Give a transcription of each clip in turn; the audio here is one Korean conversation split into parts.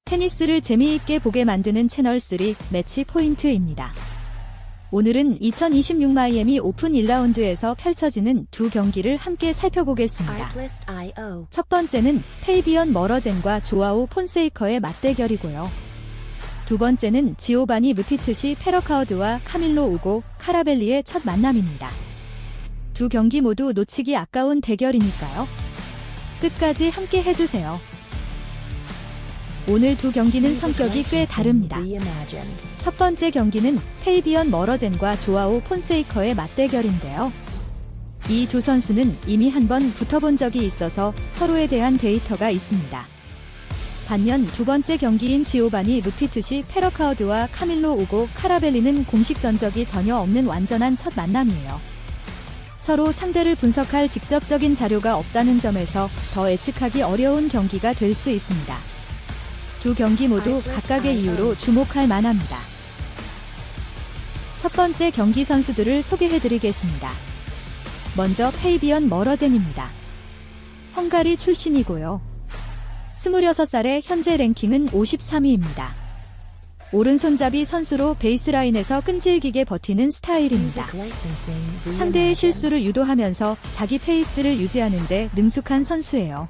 테니스를 재미있게 보게 만드는 채널3 매치 포인트입니다. 오늘은 2026 마이애미 오픈 1라운드에서 펼쳐지는 두 경기를 함께 살펴보겠습니다. 첫 번째는 페이비언 머러젠과 조아우 폰세이커의 맞대결이고요. 두 번째는 지오바니 무피트시 페러카우드와 카밀로 우고 카라벨리의 첫 만남입니다. 두 경기 모두 놓치기 아까운 대결이니까요. 끝까지 함께 해주세요. 오늘 두 경기는 성격이 꽤 다릅니다. 첫 번째 경기는 페이비언 머러젠과 조아우 폰세이커의 맞대결인데요. 이 두 선수는 이미 한번 붙어본 적이 있어서 서로에 대한 데이터가 있습니다. 반면 두 번째 경기인 지오바니 무피트시 페러카우드와 카밀로 우고 카라벨리는 공식 전적이 전혀 없는 완전한 첫 만남이에요. 서로 상대를 분석할 직접적인 자료가 없다는 점에서 더 예측하기 어려운 경기가 될 수 있습니다. 두 경기 모두 각각의 이유로 주목할 만합니다. 첫 번째 경기 선수들을 소개해드리겠습니다. 먼저 페이비언 머러젠입니다. 헝가리 출신이고요. 26살의 현재 랭킹은 53위입니다. 오른손잡이 선수로 베이스라인에서 끈질기게 버티는 스타일입니다. 상대의 실수를 유도하면서 자기 페이스를 유지하는 데 능숙한 선수예요.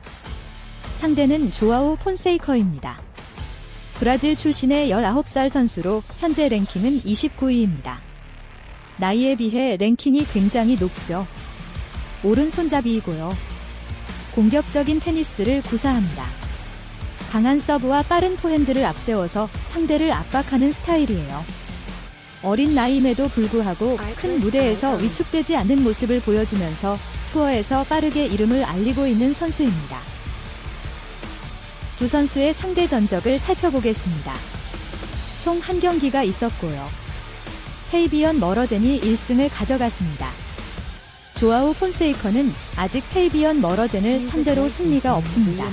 상대는 조아우 폰세이커입니다. 브라질 출신의 19살 선수로 현재 랭킹은 29위입니다. 나이에 비해 랭킹이 굉장히 높죠. 오른손잡이이고요. 공격적인 테니스를 구사합니다. 강한 서브와 빠른 포핸드를 앞세워서 상대를 압박하는 스타일이에요. 어린 나이임에도 불구하고 큰 무대에서 위축되지 않는 모습을 보여주면서 투어에서 빠르게 이름을 알리고 있는 선수입니다. 두 선수의 상대 전적을 살펴보겠습니다. 총 한 경기가 있었고요. 페이비언 머러젠이 1승을 가져갔습니다. 조아우 폰세이커는 아직 페이비언 머러젠을 상대로 승리가 없습니다.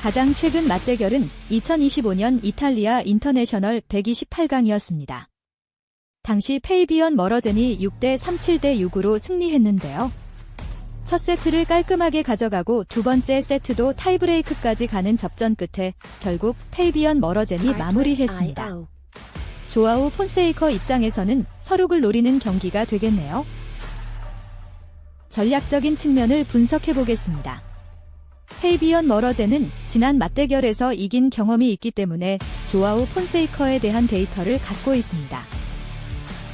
가장 최근 맞대결은 2025년 이탈리아 인터내셔널 128강이었습니다. 당시 페이비언 머러젠이 6대3 7대6으로 승리했는데요. 첫 세트를 깔끔하게 가져가고 두 번째 세트도 타이브레이크까지 가는 접전 끝에 결국 페이비언 머러젠이 마무리했습니다. 조아우 폰세이커 입장에서는 서륙을 노리는 경기가 되겠네요. 전략적인 측면을 분석해보겠습니다. 페이비언 머러젠은 지난 맞대결에서 이긴 경험이 있기 때문에 조아우 폰세이커에 대한 데이터를 갖고 있습니다.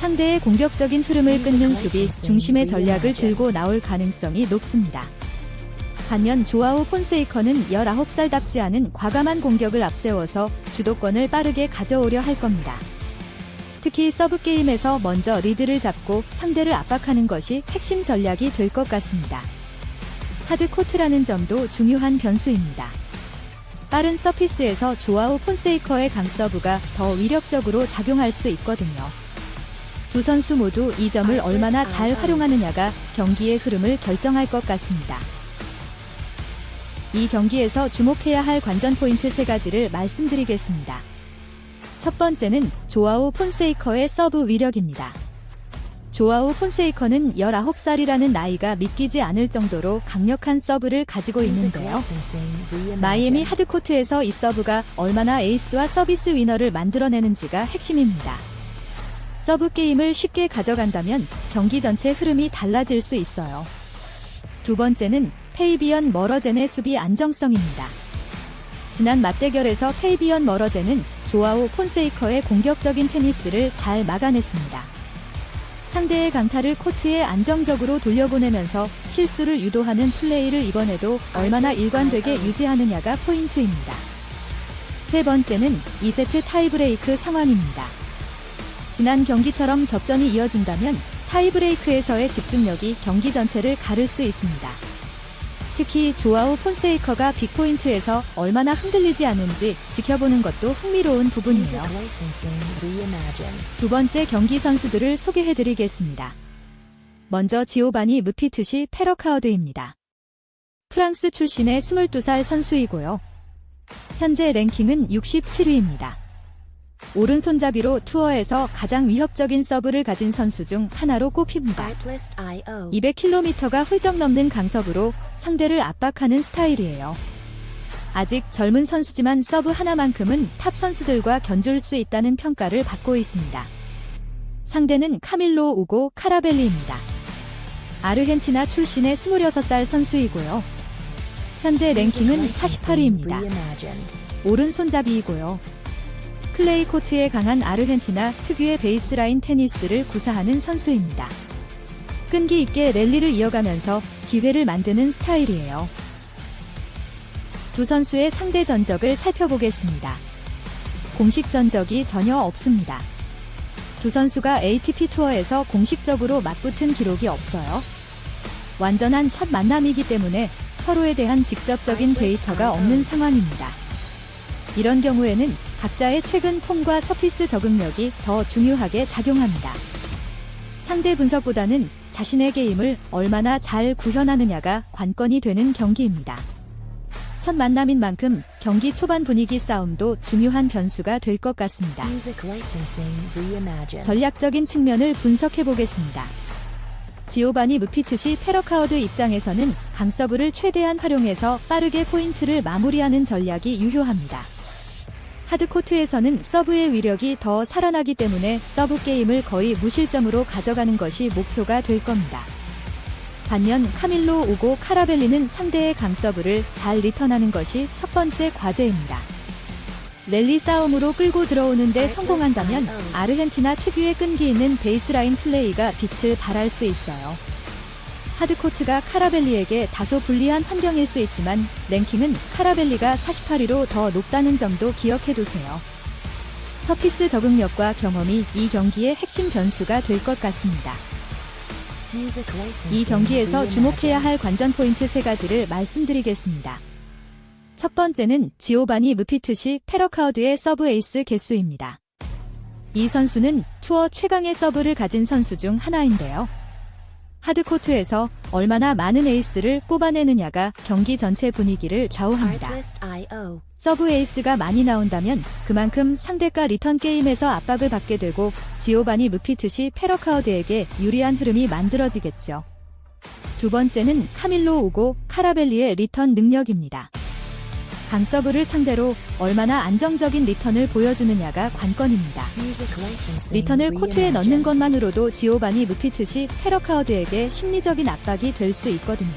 상대의 공격적인 흐름을 끊는 수비 중심의 전략을 들고 나올 가능성이 높습니다. 반면 조아우 폰세이커는 19살답지 않은 과감한 공격을 앞세워서 주도권을 빠르게 가져오려 할 겁니다. 특히 서브 게임에서 먼저 리드를 잡고 상대를 압박하는 것이 핵심 전략이 될 것 같습니다. 하드코트라는 점도 중요한 변수입니다. 빠른 서피스에서 조아우 폰세이커의 강서브가 더 위력적으로 작용할 수 있거든요. 두 선수 모두 이 점을 얼마나 잘 활용하느냐가 경기의 흐름을 결정할 것 같습니다. 이 경기에서 주목해야 할 관전 포인트 3가지를 말씀드리겠습니다. 첫 번째는 조아우 폰세이커의 서브 위력입니다. 조아우 폰세이커는 19살이라는 나이가 믿기지 않을 정도로 강력한 서브를 가지고 있는데요. 마이애미 하드코트에서 이 서브가 얼마나 에이스와 서비스 위너를 만들어내는지가 핵심입니다. 서브 게임을 쉽게 가져간다면 경기 전체 흐름이 달라질 수 있어요. 두 번째는 페이비언 머러젠의 수비 안정성입니다. 지난 맞대결에서 페이비언 머러젠은 조아우 폰세이커의 공격적인 테니스를 잘 막아냈습니다. 상대의 강타를 코트에 안정적으로 돌려보내면서 실수를 유도하는 플레이를 이번에도 얼마나 일관되게 유지하느냐가 포인트입니다. 세 번째는 2세트 타이브레이크 상황입니다. 지난 경기처럼 접전이 이어진다면 타이브레이크에서의 집중력이 경기 전체를 가를 수 있습니다. 특히 조아우 폰세이커가 빅포인트에서 얼마나 흔들리지 않는지 지켜보는 것도 흥미로운 부분이에요. 두 번째 경기 선수들을 소개해드리겠습니다. 먼저 지오바니 무피트시 페러카우드입니다. 프랑스 출신의 22살 선수이고요. 현재 랭킹은 67위입니다. 오른손잡이로 투어에서 가장 위협적인 서브를 가진 선수 중 하나로 꼽힙니다. 200km가 훌쩍 넘는 강서브로 상대를 압박하는 스타일이에요. 아직 젊은 선수지만 서브 하나만큼은 탑 선수들과 견줄 수 있다는 평가를 받고 있습니다. 상대는 카밀로 우고 카라벨리입니다. 아르헨티나 출신의 26살 선수이고요. 현재 랭킹은 48위입니다. 오른손잡이이고요. 클레이 코트에 강한 아르헨티나 특유의 베이스라인 테니스를 구사하는 선수입니다. 끈기 있게 랠리를 이어가면서 기회를 만드는 스타일이에요. 두 선수의 상대 전적을 살펴보겠습니다. 공식 전적이 전혀 없습니다. 두 선수가 ATP 투어에서 공식적으로 맞붙은 기록이 없어요. 완전한 첫 만남이기 때문에 서로에 대한 직접적인 데이터가 없는 상황입니다. 이런 경우에는 각자의 최근 폼과 서피스 적응력이 더 중요하게 작용합니다. 상대 분석보다는 자신의 게임을 얼마나 잘 구현하느냐가 관건이 되는 경기입니다. 첫 만남인 만큼 경기 초반 분위기 싸움도 중요한 변수가 될 것 같습니다. 전략적인 측면을 분석해 보겠습니다. 지오바니 무피트시 페러카우드 입장에서는 강서브를 최대한 활용해서 빠르게 포인트를 마무리하는 전략이 유효합니다. 하드코트에서는 서브의 위력이 더 살아나기 때문에 서브 게임을 거의 무실점으로 가져가는 것이 목표가 될 겁니다. 반면 카밀로 우고 카라벨리는 상대의 강서브를 잘 리턴하는 것이 첫 번째 과제입니다. 랠리 싸움으로 끌고 들어오는데 성공한다면 아르헨티나 특유의 끈기 있는 베이스라인 플레이가 빛을 발할 수 있어요. 하드코트가 카라벨리에게 다소 불리한 환경일 수 있지만 랭킹은 카라벨리가 48위로 더 높다는 점도 기억해두세요. 서피스 적응력과 경험이 이 경기의 핵심 변수가 될 것 같습니다. 이 경기에서 주목해야 할 관전 포인트 3가지를 말씀드리겠습니다. 첫 번째는 지오바니 무피트시 페러카우드의 서브 에이스 개수입니다. 이 선수는 투어 최강의 서브를 가진 선수 중 하나인데요. 하드코트에서 얼마나 많은 에이스를 뽑아내느냐가 경기 전체 분위기를 좌우합니다. 서브 에이스가 많이 나온다면 그만큼 상대가 리턴 게임에서 압박을 받게 되고 지오바니 무피트시 페러카우드에게 유리한 흐름이 만들어지겠죠. 두 번째는 카밀로 우고 카라벨리의 리턴 능력입니다. 강서브를 상대로 얼마나 안정적인 리턴을 보여주느냐가 관건입니다. 리턴을 코트에 넣는 것만으로도 지오바니 무피트시 페러카우드에게 심리적인 압박이 될 수 있거든요.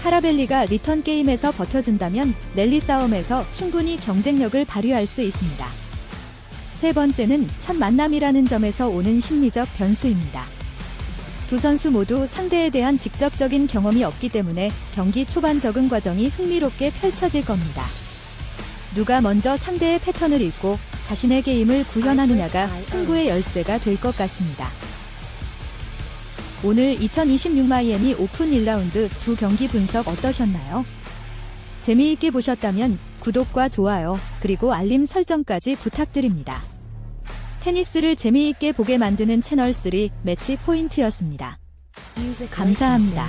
카라벨리가 리턴 게임에서 버텨준다면 랠리 싸움에서 충분히 경쟁력을 발휘할 수 있습니다. 세 번째는 첫 만남이라는 점에서 오는 심리적 변수입니다. 두 선수 모두 상대에 대한 직접적인 경험이 없기 때문에 경기 초반 적응 과정이 흥미롭게 펼쳐질 겁니다. 누가 먼저 상대의 패턴을 읽고 자신의 게임을 구현하느냐가 승부의 열쇠가 될 것 같습니다. 오늘 2026 마이애미 오픈 1라운드 두 경기 분석 어떠셨나요? 재미있게 보셨다면 구독과 좋아요, 그리고 알림 설정까지 부탁드립니다. 테니스를 재미있게 보게 만드는 채널3 매치 포인트였습니다. 감사합니다.